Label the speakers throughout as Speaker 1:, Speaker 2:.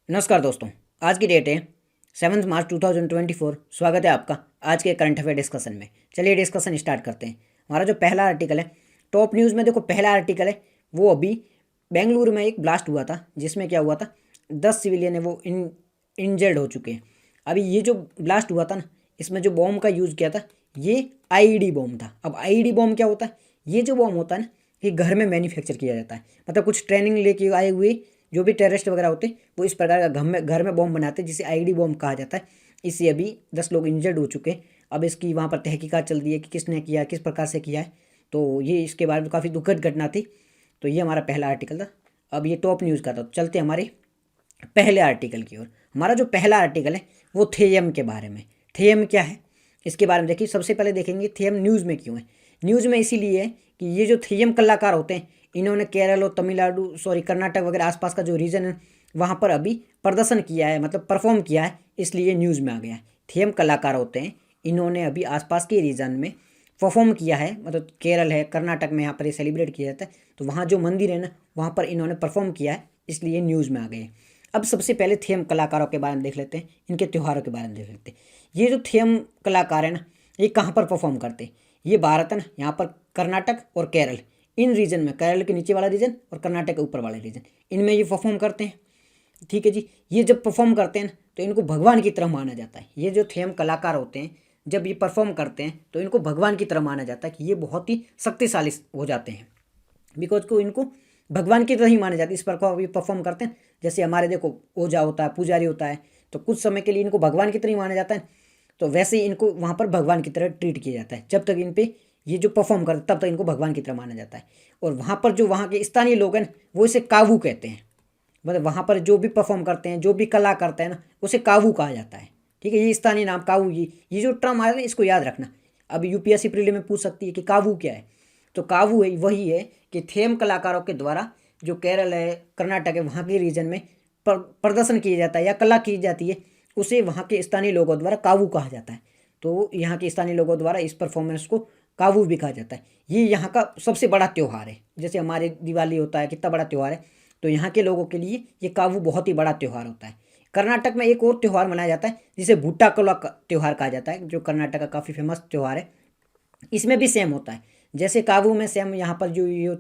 Speaker 1: नमस्कार दोस्तों। आज की डेट है 7 मार्च 2024। स्वागत है आपका आज के करंट अफेयर डिस्कशन में। चलिए डिस्कशन स्टार्ट करते हैं। हमारा जो पहला आर्टिकल है टॉप न्यूज़ में, देखो पहला आर्टिकल है वो अभी बेंगलुरु में एक ब्लास्ट हुआ था जिसमें क्या हुआ था 10 सिविलियन है वो इंजर्ड हो चुके हैं। अभी ये जो ब्लास्ट हुआ था ना, इसमें जो बॉम्ब का यूज़ किया था ये आईईडी बॉम्ब था। अब आईईडी बॉम्ब क्या होता है? ये जो बॉम्ब होता है ना, ये घर में मैन्युफैक्चर किया जाता है। मतलब कुछ ट्रेनिंग लेके आए हुए जो भी टेररिस्ट वगैरह होते हैं वो इस प्रकार का घर में बॉम्ब बनाते हैं जिसे आईडी बॉम्ब कहा जाता है। इससे अभी 10 लोग इंजर्ड हो चुके हैं। अब इसकी वहाँ पर तहकीकात चल रही है कि किसने किया, किस प्रकार से किया है। तो ये इसके बारे में काफ़ी दुखद घटना थी। तो ये हमारा पहला आर्टिकल था। अब ये टॉप न्यूज़ का था। तो चलते हमारे पहले आर्टिकल की ओर। हमारा जो पहला आर्टिकल है वो थेयम के बारे में। थेयम क्या है इसके बारे में देखिए। सबसे पहले देखेंगे थेयम न्यूज़ में क्यों है। न्यूज़ में इसीलिए है कि ये जो थेयम कलाकार होते हैं इन्होंने केरल और तमिलनाडु कर्नाटक वगैरह आसपास का जो रीजन है वहाँ पर अभी प्रदर्शन किया है, मतलब परफॉर्म किया है, इसलिए न्यूज़ में आ गया है। थेयम कलाकार होते हैं, इन्होंने अभी आसपास के रीजन में परफॉर्म किया है। मतलब केरल है, कर्नाटक में, यहाँ पर ये सेलिब्रेट किया जाता है। तो वहाँ जो मंदिर है ना वहाँ पर इन्होंने परफॉर्म किया है, इसलिए न्यूज़ में आ गए। अब सबसे पहले थेयम कलाकारों के बारे में देख लेते हैं, इनके त्योहारों के बारे में देख लेते हैं। ये जो थेयम कलाकार है ना, ये कहाँ पर परफॉर्म करते हैं? ये भारत है ना, यहाँ पर कर्नाटक और केरल, इन रीजन में, केरल के नीचे वाला रीजन और कर्नाटक के ऊपर वाला रीजन, इनमें ये परफॉर्म करते हैं। ठीक है जी। ये जब परफॉर्म करते हैं तो इनको भगवान की तरह माना जाता है। ये जो थेम कलाकार होते हैं जब ये परफॉर्म करते हैं तो इनको भगवान की तरह माना जाता है कि ये बहुत ही शक्तिशाली हो जाते हैं। बिकॉज को इनको भगवान की तरह ही माना जाता है। इस प्रकार ये परफॉर्म करते हैं। जैसे हमारे देखो ओझा होता है, पुजारी होता है, तो कुछ समय के लिए इनको भगवान की तरह ही माना जाता है। तो वैसे ही इनको वहाँ पर भगवान की तरह ट्रीट किया जाता है। जब तक इन पे ये जो परफॉर्म करते तब तक इनको भगवान की तरह माना जाता है। और वहाँ पर जो वहाँ के स्थानीय लोग हैं वो इसे कावू कहते हैं। मतलब वहाँ पर जो भी परफॉर्म करते हैं, जो भी कला करते हैं ना, उसे कावू कहा जाता है। ठीक है, ये स्थानीय नाम कावू। ये जो टर्म आया ना इसको याद रखना। अब यूपीएससी प्रीलिम में पूछ सकती है कि कावू क्या है। तो कावू है वही है कि थेम कलाकारों के द्वारा जो केरल है, कर्नाटक है, वहाँ के रीजन में प्रदर्शन किया जाता है या कला की जाती है, उसे वहाँ के स्थानीय लोगों द्वारा कावू कहा जाता है। तो यहाँ के स्थानीय लोगों द्वारा इस परफॉर्मेंस को कावू भी कहा जाता है। ये यहाँ का सबसे बड़ा त्यौहार है। जैसे हमारे दिवाली होता है, कितना बड़ा त्यौहार है, तो यहाँ के लोगों के लिए ये कावू बहुत ही बड़ा त्यौहार होता है। कर्नाटक में एक और त्यौहार मनाया जाता है जिसे भुट्टा कोला त्यौहार कहा जाता है, जो कर्नाटक का काफ़ी फेमस त्यौहार है। इसमें भी सेम होता है जैसे कावू में सेम। यहाँ पर जो ये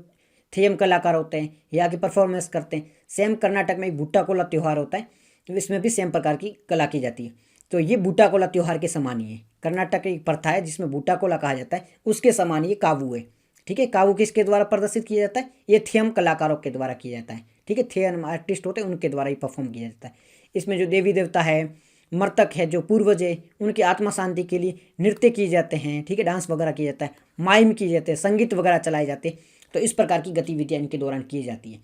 Speaker 1: थेम कलाकार होते हैं यहाँ की परफॉर्मेंस करते हैं, सेम कर्नाटक में एक भुट्टा कोला त्यौहार होता है। तो इसमें भी सेम प्रकार की कला की जाती है। तो ये भुट्टा कोला त्यौहार के समान ही है। कर्नाटक की एक प्रथा है जिसमें भुट्टा कोला कहा जाता है, उसके समान ये कावू है। ठीक है, कावू किसके द्वारा प्रदर्शित किया जाता है? ये थेम कलाकारों के द्वारा किया जाता है। ठीक है, थेम आर्टिस्ट होते हैं उनके द्वारा ही परफॉर्म किया जाता है। इसमें जो देवी देवता है, मृतक है, जो पूर्वज है, उनकी आत्मा शांति के लिए नृत्य किए जाते हैं। ठीक है, डांस वगैरह किया जाता है, माइम किए जाते हैं, संगीत वगैरह चलाए जाते हैं। तो इस प्रकार की गतिविधियाँ इनके दौरान की जाती हैं।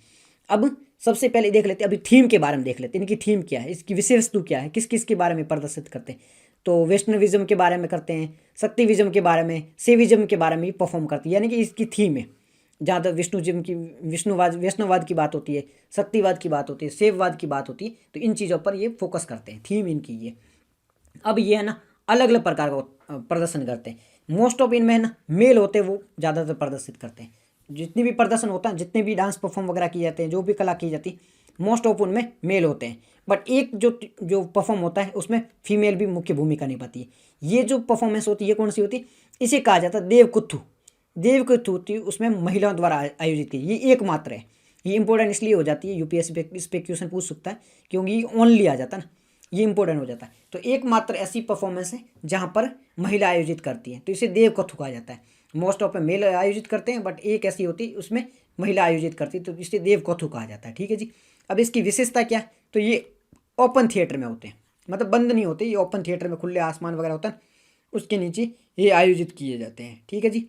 Speaker 1: अब सबसे पहले देख लेते हैं, अभी थीम के बारे में देख लेते हैं। इनकी थीम क्या है, इसकी विषय वस्तु क्या है, किस किस के बारे में प्रदर्शित करते हैं। तो वैष्णविज्म के बारे में करते हैं, शक्तिविज्म के बारे में, सेविज्म के बारे में भी परफॉर्म करती है। यानी कि इसकी थीम है। जहाँ तक विष्णुजिम की, वैष्णववाद की बात होती है, शक्तिवाद की बात होती है, शैववाद की बात होती है, तो इन चीज़ों पर ये फोकस करते हैं। थीम इनकी ये। अब ये है ना अलग अलग प्रकार का प्रदर्शन करते हैं। मोस्ट ऑफ इनमें है ना मेल होते हैं, वो ज़्यादातर प्रदर्शित करते हैं। जितनी भी प्रदर्शन होता है, जितने भी डांस परफॉर्म वगैरह किए जाते हैं, जो भी कला की जाती है, मोस्ट ऑफ उनमें मेल होते हैं। बट एक जो जो परफॉर्म होता है उसमें फीमेल भी मुख्य भूमिका निभाती है। ये जो परफॉर्मेंस होती है ये कौन सी होती है? इसे कहा जाता है देवकुत्थु। देवकुत्थु होती है, उसमें महिलाओं द्वारा आयोजित की, ये एकमात्र है। ये इंपॉर्टेंट इसलिए हो जाती है, यूपीएससी पे इस पे क्वेश्चन पूछ सकता है क्योंकि ये ओनली आ जाता है ना, ये इंपॉर्टेंट हो जाता है। तो एकमात्र ऐसी परफॉर्मेंस है जहाँ पर महिला आयोजित करती है, तो इसे देवकथु कहा जाता है। मोस्ट ऑफ मेल आयोजित करते हैं बट एक ऐसी होती है उसमें महिला आयोजित करती है, तो इसे देवकथु कहा जाता है। ठीक है जी। अब इसकी विशेषता क्या है? तो ये ओपन थिएटर में होते हैं, मतलब बंद नहीं होते, ये ओपन थिएटर में खुले आसमान वगैरह होता है, उसके नीचे ये आयोजित किए जाते हैं। ठीक है जी।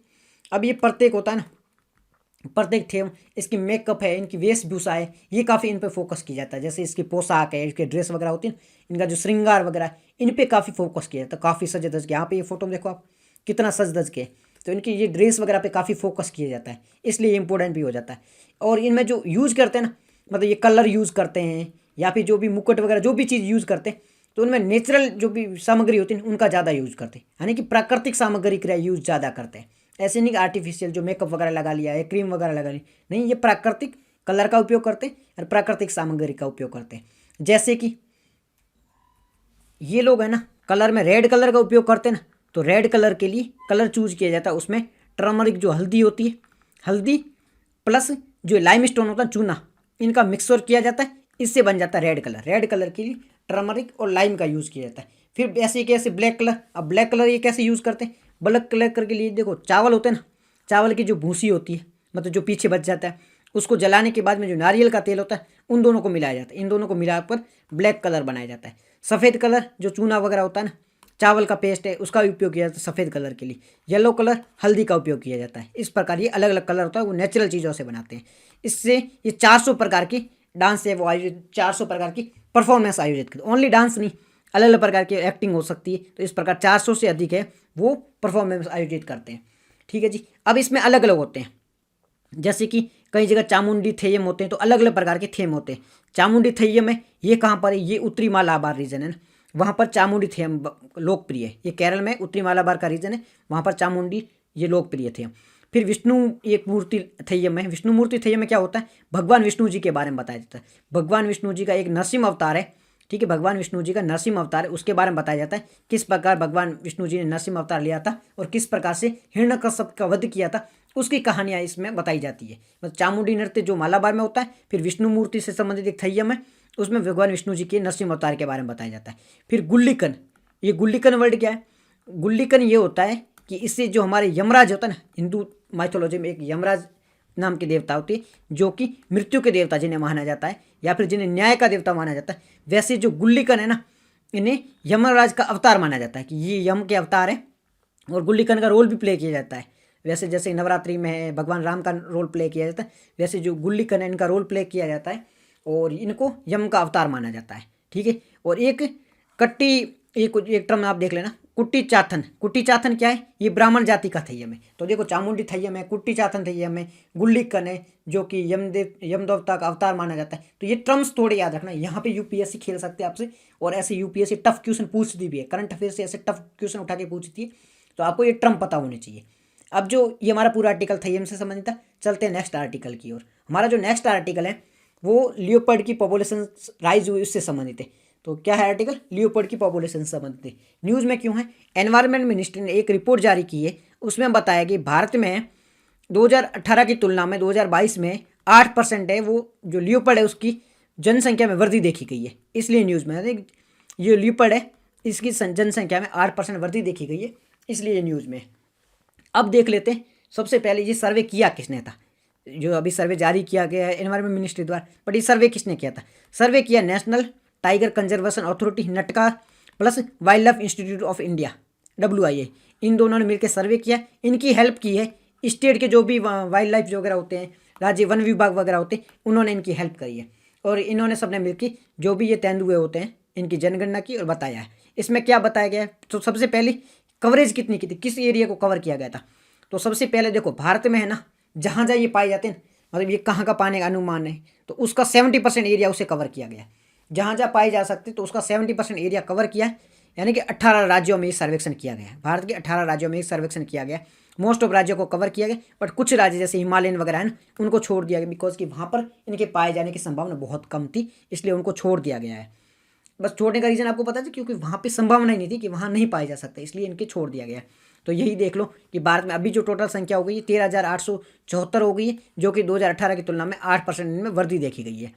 Speaker 1: अब ये प्रत्येक होता है ना, प्रत्येक थीम, इसकी मेकअप है, इनकी वेशभूषा है, ये काफ़ी इन पे फोकस किया जाता है। जैसे इसकी पोशाक है, इसके ड्रेस वगैरह होती है, इनका जो श्रृंगार वगैरह है, इन पे काफ़ी फोकस किया जाता है। काफ़ी सज धज के, यहाँ पे ये फोटो देखो आप कितना सज धज के, तो इनकी ये ड्रेस वगैरह पे काफ़ी फोकस किया जाता है, इसलिए इंपॉर्टेंट भी हो जाता है। और इनमें जो यूज़ करते हैं ना, मतलब ये कलर यूज़ करते हैं या फिर जो भी मुकुट वगैरह जो भी चीज़ यूज़ करते हैं, तो उनमें नेचुरल जो भी सामग्री होती है उनका ज़्यादा यूज़ करते हैं, यानी कि प्राकृतिक सामग्री का यूज़ ज़्यादा करते हैं। ऐसे नहीं कि आर्टिफिशियल जो मेकअप वगैरह लगा लिया है, क्रीम वगैरह लगा ली, नहीं, ये प्राकृतिक कलर का उपयोग करते हैं और प्राकृतिक सामग्री का उपयोग करते हैं। जैसे कि ये लोग है ना कलर में रेड कलर का उपयोग करते हैं ना, तो रेड कलर के लिए कलर चूज किया जाता है, उसमें टर्मरिक जो हल्दी होती है, हल्दी प्लस जो लाइम स्टोन होता है चूना, इनका मिक्सर किया जाता है, इससे बन जाता है रेड कलर। रेड कलर के लिए टर्मरिक और लाइम का यूज़ किया जाता है। फिर ऐसे कैसे ब्लैक कलर, अब ब्लैक कलर ये कैसे यूज़ करते हैं, ब्लैक कलर के लिए देखो चावल होते हैं ना, चावल की जो भूसी होती है, मतलब जो पीछे बच जाता है, उसको जलाने के बाद में जो नारियल का तेल होता है उन दोनों को मिलाया जाता है, इन दोनों को मिलाकर ब्लैक कलर बनाया जाता है। सफ़ेद कलर जो चूना वगैरह होता है ना, चावल का पेस्ट है, उसका भी उपयोग किया जाता है सफ़ेद कलर के लिए। येलो कलर हल्दी का उपयोग किया जाता है। इस प्रकार ये अलग अलग कलर होता है, वो नेचुरल चीज़ों से बनाते हैं। इससे ये 400 प्रकार की डांस है वो आयोजित, 400 प्रकार की परफॉर्मेंस आयोजित करते, ओनली डांस नहीं, अलग अलग प्रकार की एक्टिंग हो सकती है। तो इस प्रकार 400 से अधिक है वो परफॉर्मेंस आयोजित करते हैं। ठीक है जी। अब इसमें अलग अलग होते हैं, जैसे कि कई जगह चामुंडी थेयम होते हैं, तो अलग अलग प्रकार के थेम होते हैं। चामुंडी थेयम है, ये कहाँ पर है, ये उत्तरी मालाबार रीजन है ना, वहाँ पर चामुंडी थेयम लोकप्रिय है। ये केरल में उत्तरी मालाबार का रीजन है, वहाँ पर चामुंडी ये लोकप्रिय थे। फिर विष्णु एक मूर्ति थेयम है। विष्णु मूर्ति थेयम में क्या होता है, भगवान विष्णु जी के बारे में बताया जाता है। भगवान विष्णु जी का एक नरसिंह अवतार है, ठीक है, भगवान विष्णु जी का नरसिंह अवतार है, उसके बारे में बताया जाता है किस प्रकार भगवान विष्णु जी ने नरसिंह अवतार लिया था और किस प्रकार से हिरण्यकश्यप का वध किया था, उसकी कहानियाँ इसमें बताई जाती है। मतलब चामुंडी नृत्य जो मालाबार में होता है, फिर विष्णु मूर्ति से संबंधित एक थय्यम है, उसमें भगवान विष्णु जी के नरसिंह अवतार के बारे में बताया जाता है। फिर गुल्लिकन, ये गुल्लिकन वर्ड क्या है, गुल्लिकन ये होता है कि इससे जो हमारे यमराज होता है ना, हिंदू माइथोलॉजी में एक यमराज नाम के देवता होते हैं जो कि मृत्यु के देवता जिन्हें माना जाता है, या फिर जिन्हें न्याय का देवता माना जाता है। वैसे जो गुल्लिकन है ना, इन्हें यमराज का अवतार माना जाता है कि ये यम के अवतार है, और गुल्लिकन का रोल भी प्ले किया जाता है। वैसे जैसे नवरात्रि में है भगवान राम का रोल प्ले किया जाता है, वैसे जो गुल्लिकन है इनका रोल प्ले किया जाता है और इनको यम का अवतार माना जाता है। ठीक है। और एक कट्टी, एक टर्म आप देख लेना, कुट्टी चाथन। कुट्टी चाथन क्या है, ये ब्राह्मण जाति का थय्यम है। तो देखो चामुंडी थय्यम है, कुट्टी चाथन थय्यम है, गुल्लिकन है जो कि यमदेवता का अवतार माना जाता है। तो ये टर्म्स थोड़े याद रखना, यहाँ पे यूपीएससी खेल सकते हैं आपसे, और ऐसे यूपीएससी टफ क्वेश्चन पूछती भी है, करंट अफेयर से ऐसे टफ क्वेश्चन उठा के पूछती है, तो आपको ये टर्म पता होने चाहिए। अब जो ये हमारा पूरा आर्टिकल थय्यम से संबंधित था, चलते हैं नेक्स्ट आर्टिकल की ओर। हमारा जो नेक्स्ट आर्टिकल है वो लियोपर्ड की पॉपुलेशन राइज हुई उससे संबंधित है। तो क्या है आर्टिकल, लियोपर्ड की पॉपुलेशन से संबंधित है। न्यूज़ में क्यों है, एनवायरमेंट मिनिस्ट्री ने एक रिपोर्ट जारी की है, उसमें बताया कि भारत में 2018 की तुलना में 2022 में 8% है वो जो लियोपर्ड है उसकी जनसंख्या में वृद्धि देखी गई है। इसलिए न्यूज़ में ये लियोपर्ड है इसकी जनसंख्या में 8% वृद्धि देखी गई है, इसलिए न्यूज़ में। अब देख लेते हैं सबसे पहले ये सर्वे किया किसने था, जो अभी सर्वे जारी किया गया है एनवायरमेंट मिनिस्ट्री द्वारा, बट ये सर्वे किसने किया था, सर्वे किया नेशनल टाइगर कंजर्वेशन अथॉरिटी नटका plus wildlife institute of India WIA, इन दोनों ने मिलकर सर्वे किया। इनकी हेल्प की है स्टेट के जो भी वाइल्ड लाइफ वगैरह होते हैं, राज्य वन विभाग वगैरह होते हैं, उन्होंने इनकी हेल्प करी है, और इन्होंने सबने मिलकर जो भी ये तेंदुए होते हैं इनकी जनगणना की और बताया है। इसमें क्या बताया गया है, तो सबसे पहले कवरेज कितनी की थी, किस एरिया को कवर किया गया था। तो सबसे पहले देखो भारत में है ना, जहाँ जहाँ ये पाए जाते हैं, मतलब ये कहाँ का पाने का अनुमान है, तो उसका 70% एरिया उसे कवर किया गया। जहाँ जहाँ पाए जा सकते तो उसका 70% एरिया कवर किया है, यानी कि 18 राज्यों में ये सर्वेक्षण किया गया है। भारत के 18 राज्यों में ये सर्वेक्षण किया गया। मोस्ट ऑफ राज्यों को कवर किया गया, बट कुछ राज्य जैसे हिमालयन वगैरह है ना, उनको छोड़ दिया गया, बिकॉज कि वहाँ पर इनके पाए जाने की संभावना बहुत कम थी, इसलिए उनको छोड़ दिया गया है। बस छोड़ने का रीज़न आपको पता है, क्योंकि वहाँ पे संभावना ही नहीं थी कि वहाँ नहीं पाए जा सकते, इसलिए इनके छोड़ दिया गया। तो यही देख लो कि भारत में अभी जो टोटल संख्या हो गई है 13,874 हो गई है, जो कि 2018 की तुलना में 8% इनमें वृद्धि देखी गई है।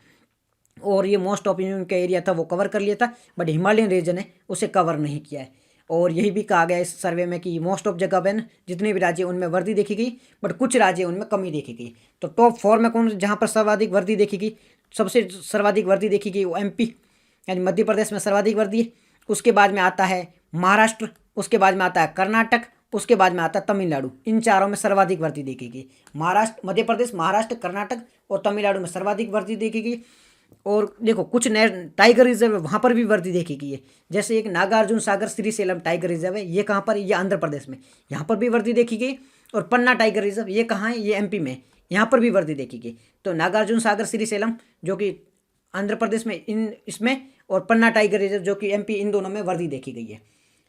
Speaker 1: और ये मोस्ट ऑफ का एरिया था वो कवर कर लिया था, बट हिमालयन रीजन है उसे कवर नहीं किया है। और यही भी कहा गया इस सर्वे में कि मोस्ट ऑफ जगह पे ना जितने भी राज्य उनमें वृद्धि देखी गई, बट कुछ राज्य उनमें कमी देखी गई। तो टॉप 4 में कौन जहाँ पर सर्वाधिक वृद्धि देखी गई, सबसे सर्वाधिक वृद्धि देखी गई वो MP यानी मध्य प्रदेश में सर्वाधिक वृद्धि है। उसके बाद में आता है महाराष्ट्र, उसके बाद में आता है कर्नाटक, उसके बाद में आता है तमिलनाडु। इन चारों में सर्वाधिक वृद्धि देखी गई। महाराष्ट्र, मध्य प्रदेश, महाराष्ट्र, कर्नाटक और तमिलनाडु में सर्वाधिक वृद्धि देखी गई। और देखो कुछ नए टाइगर रिजर्व है, वहाँ पर भी वृद्धि देखी गई है। जैसे एक नागार्जुन सागर श्रीशैलम टाइगर रिजर्व है, ये कहाँ पर, ये आंध्र प्रदेश में, यहाँ पर भी वृद्धि देखी गई। और पन्ना टाइगर रिजर्व ये कहाँ है, ये MP में, यहाँ पर भी वृद्धि देखी गई। तो नागार्जुन सागर श्रीशैलम जो कि आंध्र प्रदेश में इसमें, और पन्ना टाइगर रिजर्व जो कि MP, इन दोनों में वृद्धि देखी गई है।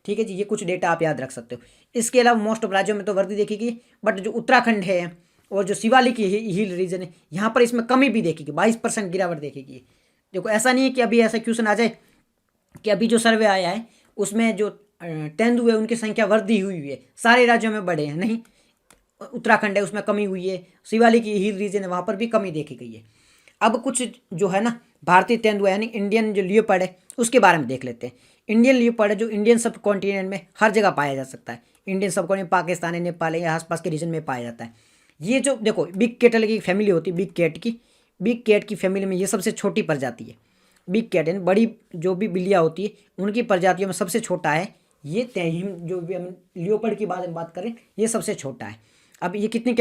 Speaker 1: ठीक है जी, ये कुछ डेटा आप याद रख सकते हो। इसके अलावा मोस्ट ऑफ राज्यों में तो वृद्धि देखी गई, बट जो उत्तराखंड है और जो शिवालिक हिल रीजन है, यहाँ पर इसमें कमी भी देखी गई, 22% गिरावट देखी गई। देखो ऐसा नहीं है कि अभी ऐसा क्वेश्चन आ जाए कि अभी जो सर्वे आया है उसमें जो तेंदुए उनकी संख्या वृद्धि हुई है, सारे राज्यों में बढ़े हैं, नहीं। उत्तराखंड है उसमें कमी हुई है, शिवालिक की हिल रीजन है वहाँ पर भी कमी देखी गई है। अब कुछ जो है ना भारतीय तेंदुआ यानी इंडियन जो लियोपर्ड है उसके बारे में देख लेते हैं। इंडियन लियोपर्ड है जो इंडियन सब कॉन्टिनेंट में हर जगह पाया जा सकता है। इंडियन सब कॉन्टिनेंट पाकिस्तान है, नेपाल है, आसपास के रीजन में पाया जाता है। ये जो देखो बिग कैटल की फैमिली होती है, बिग कैट की फैमिली में ये सबसे छोटी प्रजाति है। बिग कैट यानी बड़ी जो भी बिल्लियाँ होती है उनकी प्रजातियों में सबसे छोटा है ये तहहीम। जो भी हम लियोपर्ड की बात करें ये सबसे छोटा है। अब ये कितनी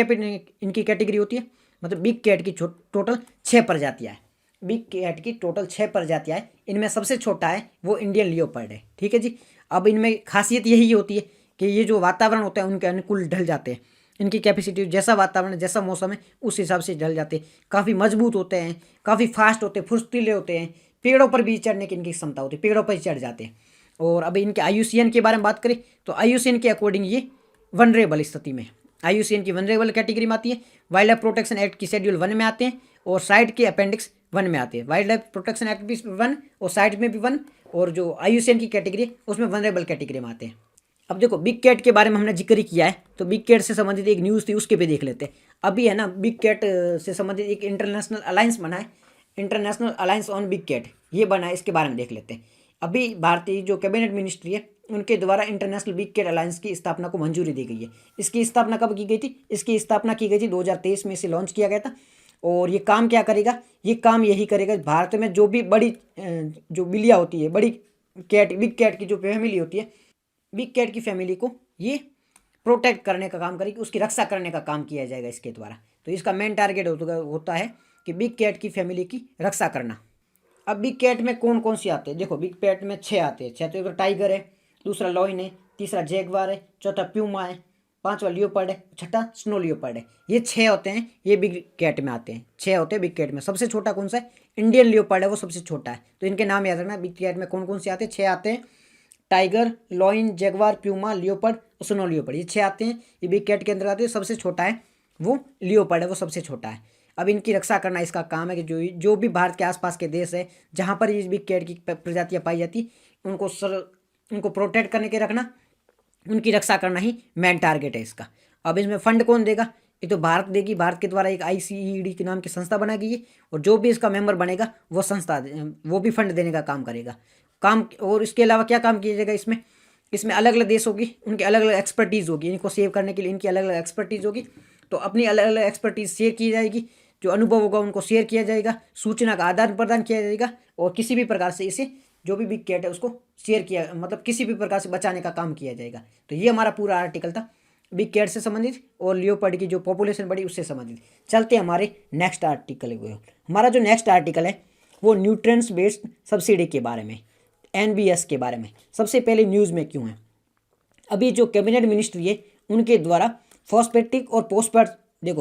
Speaker 1: इनकी कैटेगरी होती है, मतलब बिग कैट की टोटल 6 प्रजातियाँ हैं। बिग कैट की टोटल 6 प्रजातियाँ हैं, इनमें सबसे छोटा है वो इंडियन लियोपर्ड है, ठीक है जी। अब इनमें खासियत यही होती है कि ये जो वातावरण होता है उनके अनुकूल ढल जाते हैं। इनकी कैपेसिटी जैसा वातावरण जैसा मौसम है उस हिसाब से ढल जाते हैं। काफ़ी मजबूत होते हैं, काफ़ी फास्ट होते हैं, फुर्तीले होते हैं। पेड़ों पर भी चढ़ने की इनकी क्षमता होती है, पेड़ों पर ही चढ़ जाते हैं। और अब इनके IUCN के बारे में बात करें तो IUCN के अकॉर्डिंग ये वनरेबल स्थिति में, IUCN की वनरेबल कैटेगरी में आती है। वाइल्ड लाइफ प्रोटेक्शन एक्ट की शेड्यूल 1 में आते हैं और साइट के अपेंडिक्स 1 में आते हैं। वाइल्ड लाइफ प्रोटेक्शन एक्ट भी 1 और साइट में भी 1, और जो IUCN की कैटेगरी है उसमें वनरेबल कैटेगरी में आते हैं। अब देखो बिग कैट के बारे में हमने जिक्र ही किया है, तो बिग कैट से संबंधित एक न्यूज़ थी उसके पे देख लेते हैं। अभी है ना बिग कैट से संबंधित एक इंटरनेशनल अलायंस बना है, international alliance on big cat, ये बना है, इसके बारे में देख लेते हैं। अभी भारतीय जो कैबिनेट मिनिस्ट्री है उनके द्वारा इंटरनेशनल बिग कैट अलायंस की स्थापना को मंजूरी दी गई है। इसकी स्थापना कब की गई थी? इसकी स्थापना की गई थी 2023 में, इसे लॉन्च किया गया था। और ये काम क्या करेगा? ये काम यही करेगा भारत में जो भी बड़ी जो बिल्लियाँ होती है, बड़ी कैट, बिग कैट की जो फैमिली होती है, बिग कैट की फैमिली को ये प्रोटेक्ट करने का काम करेगी, उसकी रक्षा करने का काम किया जाएगा इसके द्वारा। तो इसका मेन टारगेट होता है कि बिग कैट की फैमिली की रक्षा करना। अब बिग कैट में कौन कौन सी आते हैं? देखो बिग कैट में 6 आते हैं। 6 तो टाइगर है, दूसरा लॉयन है, तीसरा जैगवार है, चौथा प्यूमा है, पांचवा लियोपर्ड है, छठा स्नो लियोपर्ड है। ये 6 होते हैं, ये बिग कैट में आते हैं। 6 होते हैं बिग कैट में। सबसे छोटा कौन सा है? इंडियन लियोपर्ड है, वो सबसे छोटा है। तो इनके नाम याद रखना। बिग कैट में कौन कौन से आते हैं? 6 आते हैं। Tiger, lion, jaguar, puma, leopard और स्नो लियोपर्ड, ये 6 आते हैं। ये बिग कैट के अंदर आते हैं। सबसे छोटा है वो लियोपर्ड है, वो सबसे छोटा है। अब इनकी रक्षा करना इसका काम है कि जो भी भारत के आसपास के देश है जहाँ पर ये बिग कैट की प्रजातियाँ पाई जाती उनको प्रोटेक्ट करने के रखना, उनकी रक्षा करना ही मेन टारगेट है इसका। अब इसमें फंड कौन देगा? ये तो भारत देगी। भारत के द्वारा एक ICED के नाम की संस्था बनाई गई है, और जो भी इसका मेंबर बनेगा वो संस्था वो भी फंड देने का काम करेगा। और इसके अलावा क्या काम किया जाएगा इसमें? इसमें अलग अलग देश होगी, उनकी अलग अलग एक्सपर्टीज़ होगी। इनको सेव करने के लिए इनकी अलग अलग एक्सपर्टीज़ होगी, तो अपनी अलग अलग एक्सपर्टीज़ शेयर की जाएगी। जो अनुभव होगा उनको शेयर किया जाएगा, सूचना का आदान प्रदान किया जाएगा, और किसी भी प्रकार से इसे जो भी बिग कैट है उसको शेयर किया, मतलब किसी भी प्रकार से बचाने का काम किया जाएगा। तो ये हमारा पूरा आर्टिकल था बिग कैट से संबंधित और लियोपर्ड की जो पॉपुलेशन बढ़ी उससे संबंधित। चलते हैं हमारे नेक्स्ट आर्टिकल को। हमारा जो नेक्स्ट आर्टिकल है वो न्यूट्रिएंट्स बेस्ड सब्सिडी के बारे में, NBS के बारे में। सबसे पहले न्यूज़ में क्यों है? अभी जो कैबिनेट मिनिस्ट्री है उनके द्वारा फॉस्फेटिक और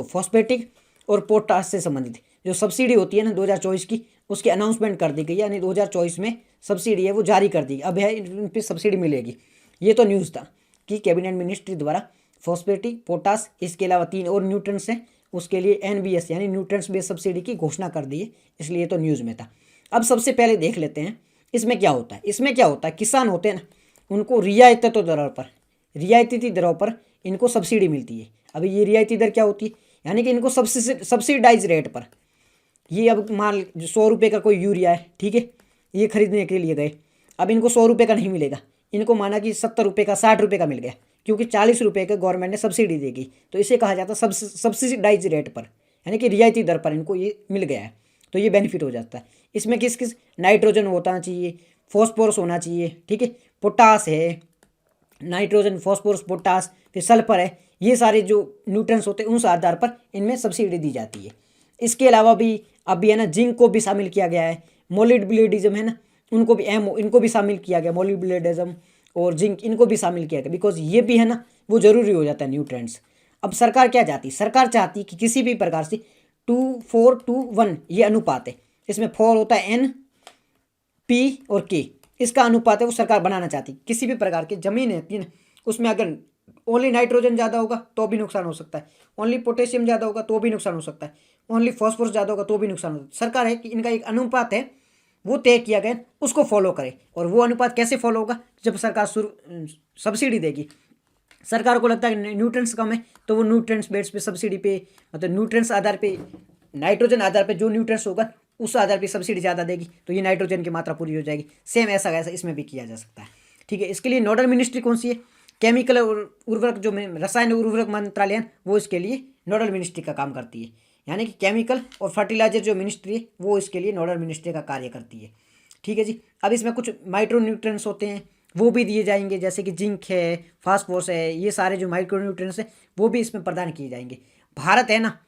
Speaker 1: फॉस्फेटिक और पोटास से संबंधित जो सब्सिडी होती है ना 2024 की, उसकी अनाउंसमेंट कर दी गई है। यानी 2024 में सब्सिडी है वो जारी कर दी, अब है इन पर सब्सिडी मिलेगी। ये तो न्यूज़ था कि कैबिनेट मिनिस्ट्री द्वारा फॉस्फेटिक, पोटास, इसके अलावा 3 और न्यूट्रिएंट्स हैं, उसके लिए NBS यानी न्यूट्रिएंट्स बेस्ड सब्सिडी की घोषणा कर दी है, इसलिए तो न्यूज़ में था। अब सबसे पहले देख लेते हैं इसमें क्या होता है। इसमें क्या होता है, किसान होते हैं ना, उनको रियायती दरों पर इनको सब्सिडी मिलती है। अभी ये रियायती दर क्या होती है? यानी कि इनको सब्सिडाइज रेट पर, ये अब मान 100 रुपये का कोई यूरिया है, ठीक है, ये खरीदने के लिए गए, अब इनको 100 रुपये का नहीं मिलेगा, इनको माना कि 70 रुपये का, 60 रुपये का मिल गया, क्योंकि 40 रुपये का गवर्नमेंट ने सब्सिडी देगी। तो इसे कहा जाता है सब्सिडाइज रेट पर, यानी कि रियायती दर पर इनको ये मिल गया है, तो ये बेनिफिट हो जाता है। इसमें किस किस नाइट्रोजन होना चाहिए, फॉस्फोरस होना चाहिए, ठीक है, पोटास है, नाइट्रोजन, फॉस्फोरस, पोटास, फिर सल्फर है, ये सारे जो न्यूट्रिएंट्स होते हैं उस आधार पर इनमें सब्सिडी दी जाती है। इसके अलावा भी अभी है ना जिंक को भी शामिल किया गया है, मोलिब्डेनम है ना, इनको भी शामिल किया गया, मोलिब्डेनम और जिंक इनको भी शामिल किया गया, बिकॉज ये भी है ना वो ज़रूरी हो जाता है न्यूट्रिएंट्स। अब सरकार क्या चाहती है? सरकार चाहती है कि किसी भी प्रकार से 2:4:1 ये अनुपात है, इसमें 4 होता है N, P और K, इसका अनुपात है वो सरकार बनाना चाहती है। किसी भी प्रकार की जमीन है उसमें अगर ओनली नाइट्रोजन ज़्यादा होगा तो भी नुकसान हो सकता है, ओनली पोटेशियम ज़्यादा होगा तो भी नुकसान हो सकता है, ओनली फॉस्फोरस ज़्यादा होगा तो भी नुकसान हो सकता है। सरकार है कि इनका एक अनुपात है वो तय किया गया उसको फॉलो करें। और वो अनुपात कैसे फॉलो होगा, जब सरकार सब्सिडी देगी, सरकार को लगता है न्यूट्रेंट्स कम है तो वो न्यूट्रेंट्स बेस पे सब्सिडी पे, मतलब न्यूट्रेंट्स आधार पे, नाइट्रोजन आधार पे जो न्यूट्रेंट्स होगा उस आधार पे सब्सिडी ज़्यादा देगी, तो ये नाइट्रोजन की मात्रा पूरी हो जाएगी। सेम ऐसा ऐसा इसमें भी किया जा सकता है। ठीक है, इसके लिए नोडल मिनिस्ट्री कौन सी है, केमिकल और उर्वरक जो रसायन और उर्वरक मंत्रालय है वो इसके लिए नोडल मिनिस्ट्री का काम करती है। यानी कि केमिकल और फर्टिलाइजर जो मिनिस्ट्री है वो इसके लिए नोडल मिनिस्ट्री का कार्य करती है। ठीक है जी। अब इसमें कुछ माइक्रो न्यूट्रिएंट्स होते हैं वो भी दिए जाएंगे, जैसे कि जिंक है, फास्फोरस है, ये सारे जो माइक्रो न्यूट्रिएंट्स हैं वो भी इसमें प्रदान किए जाएंगे। भारत है ना,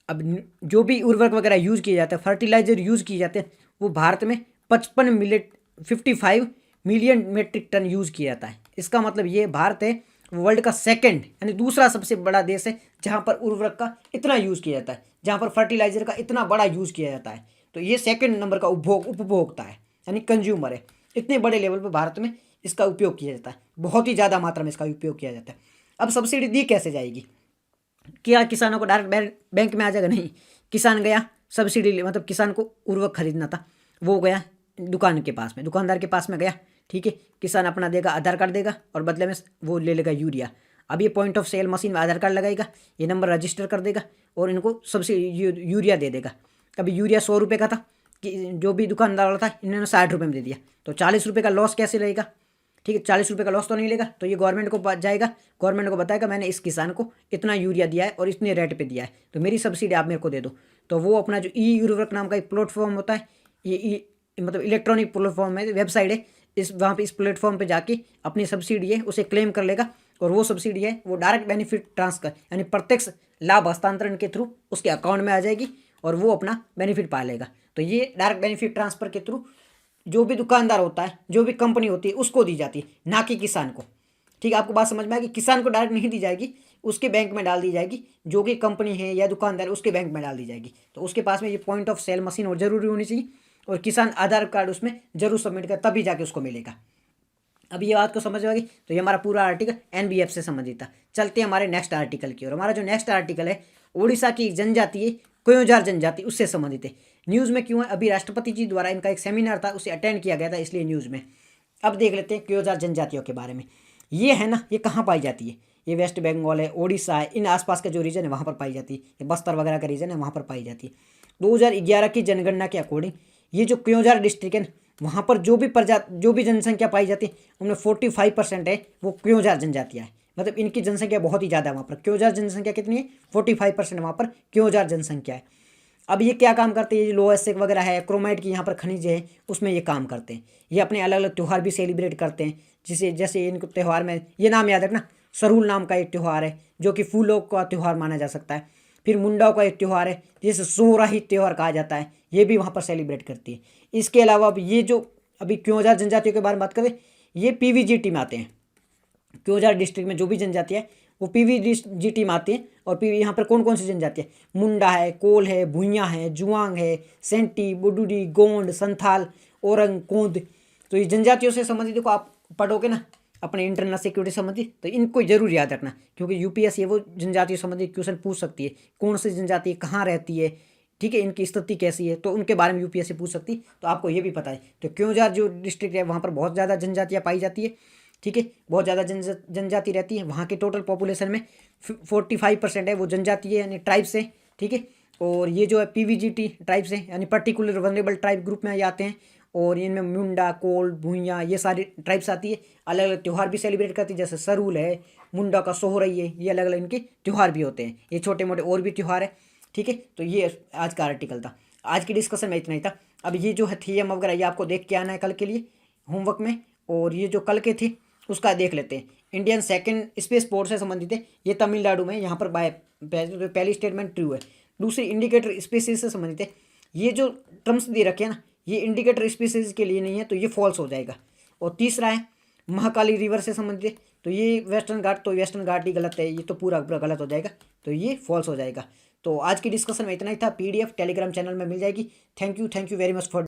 Speaker 1: अब जो भी उर्वरक वगैरह यूज़ किए जाते हैं, फर्टिलाइजर यूज़ किए जाते हैं, वो भारत में 55 मिलियन मेट्रिक टन यूज़ किया जाता है। इसका मतलब ये भारत है वर्ल्ड का सेकंड यानी दूसरा सबसे बड़ा देश है जहाँ पर उर्वरक का इतना यूज़ किया जाता है, जहाँ पर फर्टिलाइजर का इतना बड़ा यूज़ किया जाता है। तो ये सेकंड नंबर का उपभोक्ता है यानी कंज्यूमर है। इतने बड़े लेवल पर भारत में इसका उपयोग किया जाता है, बहुत ही ज़्यादा मात्रा में इसका उपयोग किया जाता है। अब सब्सिडी दी कैसे जाएगी, क्या किसानों को डायरेक्ट बैंक में आ जाएगा? नहीं, किसान गया सब्सिडी, मतलब किसान को उर्वरक खरीदना था, वो गया दुकान के पास में, दुकानदार के पास में गया। ठीक है, किसान अपना देगा, आधार कार्ड देगा और बदले में वो ले लेगा यूरिया। अब ये पॉइंट ऑफ सेल मशीन में आधार कार्ड लगाएगा, ये नंबर रजिस्टर कर देगा और इनको सब्सिडी यूरिया दे देगा। अभी यूरिया 100 रुपये का था, कि जो भी दुकानदार वाला था इन्होंने 60 रुपये में दे दिया, तो 40 रुपये का लॉस कैसे रहेगा? ठीक है, 40 रुपये का लॉस तो नहीं लेगा, तो ये गवर्नमेंट को जाएगा, गवर्नमेंट को बताएगा मैंने इस किसान को इतना यूरिया दिया है और इतने रेट पे दिया है, तो मेरी सब्सिडी आप मेरे को दे दो। तो वो अपना जो ई उर्वरक नाम का एक प्लेटफॉर्म होता है, ये मतलब इलेक्ट्रॉनिक प्लेटफॉर्म है, वेबसाइट है, इस वहाँ पे इस प्लेटफॉर्म पे जाके अपनी सब्सिडी है उसे क्लेम कर लेगा और वो सब्सिडी है वो डायरेक्ट बेनिफिट ट्रांसफर यानी प्रत्यक्ष लाभ हस्तांतरण के थ्रू उसके अकाउंट में आ जाएगी और वो अपना बेनिफिट पा लेगा। तो ये डायरेक्ट बेनिफिट ट्रांसफर के थ्रू जो भी दुकानदार होता है, जो भी कंपनी होती है उसको दी जाती है, ना कि किसान को। ठीक है, आपको बात समझ में आएगी, किसान को डायरेक्ट नहीं दी जाएगी, उसके बैंक में डाल दी जाएगी, जो कि कंपनी है या दुकानदार उसके बैंक में डाल दी जाएगी। तो उसके पास में ये पॉइंट ऑफ सेल मशीन और जरूरी होनी चाहिए और किसान आधार कार्ड उसमें जरूर सबमिट कर तभी जाके उसको मिलेगा। अब ये बात को समझ में आ गई। तो ये हमारा पूरा आर्टिकल एनबीएफ से संबंधित था। चलते हैं हमारे नेक्स्ट आर्टिकल की ओर। हमारा जो नेक्स्ट आर्टिकल है उड़ीसा की जनजाति है क्योंझार जनजाति, उससे संबंधित है। न्यूज़ में क्यों है, अभी राष्ट्रपति जी द्वारा इनका एक सेमिनार था उसे अटेंड किया गया था इसलिए न्यूज़ में। अब देख लेते हैं क्योंझार जनजातियों के बारे में। ये है ना, ये कहाँ पाई जाती है, ये वेस्ट बंगाल है, उड़ीसा है, इन आसपास का जो रीजन है वहाँ पर पाई जाती है, ये बस्तर वगैरह का रीजन है वहाँ पर पाई जाती है। 2011 की जनगणना के अकॉर्डिंग ये जो क्योंझार डिस्ट्रिक्ट है वहाँ पर जो भी जनसंख्या पाई जाती है उनमें 45% है वो क्योंझार जनजातियाँ है, मतलब इनकी जनसंख्या बहुत ही ज़्यादा है वहाँ पर। क्योंझार जनसंख्या कितनी है, 45% वहाँ पर क्योंझार जनसंख्या है। अब ये क्या काम करते हैं, ये लोहा एसिक वगैरह है, क्रोमाइट की यहाँ पर खनिज है, उसमें ये काम करते हैं। ये अपने अलग अलग त्यौहार भी सेलिब्रेट करते हैं, जैसे इनको त्यौहार में ये नाम याद रखना, सरूल नाम का एक त्यौहार है जो कि फूलों का त्यौहार माना जा सकता है। फिर मुंडाओं का एक त्यौहार है जिसे सोहराही त्यौहार कहा जाता है, ये भी वहाँ पर सेलिब्रेट करती है। इसके अलावा अब ये जो अभी क्योंझार जनजातियों के बारे में बात करें, ये पीवीजीटी में आते हैं। क्योंझार डिस्ट्रिक्ट में जो भी जनजाति है वो पीवीजीटी में आती है। और यहाँ पर कौन कौन सी जनजाति है, मुंडा है, कोल है, भुइयाँ है, जुआंग है, सेंटी, बुडुडी, गोंड, संथाल, औरंग, कोंद। तो ये जनजातियों से संबंधित देखो आप पढ़ोगे ना अपने इंटरनल सिक्योरिटी संबंधित, तो इनको जरूर याद रखना क्योंकि यूपीएससी वो जनजातियों संबंधित क्वेश्चन पूछ सकती है, कौन सी जनजाति कहाँ रहती है, ठीक है, इनकी स्थिति कैसी है, तो उनके बारे में यूपीएससी पूछ सकती है, तो आपको ये भी पता है। तो क्योंझार जो डिस्ट्रिक्ट है वहाँ पर बहुत ज़्यादा जनजातियाँ पाई जाती है। ठीक है, बहुत ज़्यादा जनजाति रहती है। वहाँ के टोटल पॉपुलेशन में 45% है वो जनजाति है यानी ट्राइब्स है। ठीक है, और ये जो है पीवीजीटी ट्राइब्स है यानी पर्टिकुलर वनरेबल ट्राइब ग्रुप में ये आते हैं। और इनमें मुंडा, कोल, भुइयाँ ये सारी ट्राइब्स आती है। अलग अलग त्यौहार भी सेलिब्रेट करती है, जैसे सरूल है, मुंडा का सोहरई है, ये अलग अलग इनके त्यौहार भी होते हैं। ये छोटे मोटे और भी त्यौहार है। ठीक है, तो ये आज का आर्टिकल था। आज की डिस्कशन में इतना ही था। अब ये जो है थीम वगैरह ये आपको देख के आना है कल के लिए होमवर्क में, और ये जो कल के थे उसका देख लेते हैं। इंडियन सेकंड स्पेस फोर्स से संबंधित है, ये तमिलनाडु में, यहाँ पर पहली स्टेटमेंट ट्रू है। दूसरी इंडिकेटर स्पीसीज से संबंधित है, ये जो टर्म्स दे रखे हैं ना ये इंडिकेटर स्पीसीज के लिए नहीं है, तो ये फॉल्स हो जाएगा। और तीसरा है महाकाली रिवर से संबंधित है, तो ये वेस्टर्न घाट, तो वेस्टर्न घाट ही गलत है, ये तो पूरा गलत हो जाएगा, तो ये फॉल्स हो जाएगा। तो आज की डिस्कशन में इतना ही था। पीडीएफ टेलीग्राम चैनल में मिल जाएगी। Thank you very much for